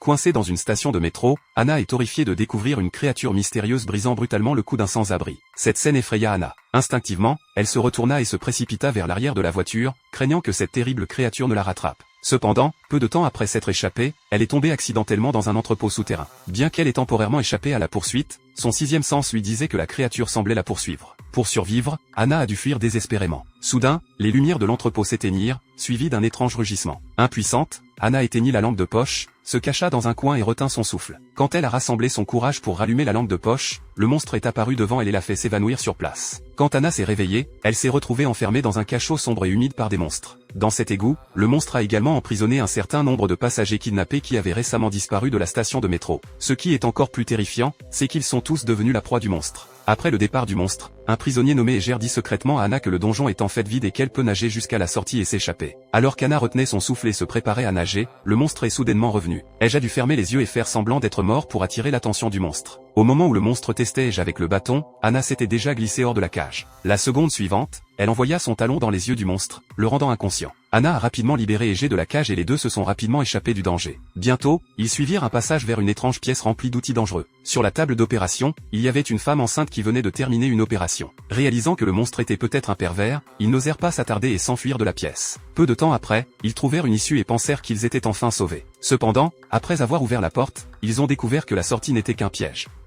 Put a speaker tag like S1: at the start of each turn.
S1: Coincée dans une station de métro, Anna est horrifiée de découvrir une créature mystérieuse brisant brutalement le cou d'un sans-abri. Cette scène effraya Anna. Instinctivement, elle se retourna et se précipita vers l'arrière de la voiture, craignant que cette terrible créature ne la rattrape. Cependant, peu de temps après s'être échappée, elle est tombée accidentellement dans un entrepôt souterrain. Bien qu'elle ait temporairement échappé à la poursuite, son sixième sens lui disait que la créature semblait la poursuivre. Pour survivre, Anna a dû fuir désespérément. Soudain, les lumières de l'entrepôt s'éteignirent, suivies d'un étrange rugissement. Impuissante, Anna éteignit la lampe de poche, se cacha dans un coin et retint son souffle. Quand elle a rassemblé son courage pour rallumer la lampe de poche, le monstre est apparu devant elle et l'a fait s'évanouir sur place. Quand Anna s'est réveillée, elle s'est retrouvée enfermée dans un cachot sombre et humide par des monstres. Dans cet égout, le monstre a également emprisonné un certain nombre de passagers kidnappés qui avaient récemment disparu de la station de métro. Ce qui est encore plus terrifiant, c'est qu'ils sont tous devenus la proie du monstre. Après le départ du monstre, un prisonnier nommé Eger dit secrètement à Anna que le donjon est en fait vide et qu'elle peut nager jusqu'à la sortie et s'échapper. Alors qu'Anna retenait son souffle et se préparait à nager, le monstre est soudainement revenu. Eger a dû fermer les yeux et faire semblant d'être mort pour attirer l'attention du monstre. Au moment où le monstre testait Eger avec le bâton, Anna s'était déjà glissée hors de la cage. La seconde suivante, elle envoya son talon dans les yeux du monstre, le rendant inconscient. Anna a rapidement libéré Eger de la cage et les deux se sont rapidement échappés du danger. Bientôt, ils suivirent un passage vers une étrange pièce remplie d'outils dangereux. Sur la table d'opération, il y avait une femme enceinte qui venait de terminer une opération. Réalisant que le monstre était peut-être un pervers, ils n'osèrent pas s'attarder et s'enfuir de la pièce. Peu de temps après, ils trouvèrent une issue et pensèrent qu'ils étaient enfin sauvés. Cependant, après avoir ouvert la porte, ils ont découvert que la sortie n'était qu'un piège.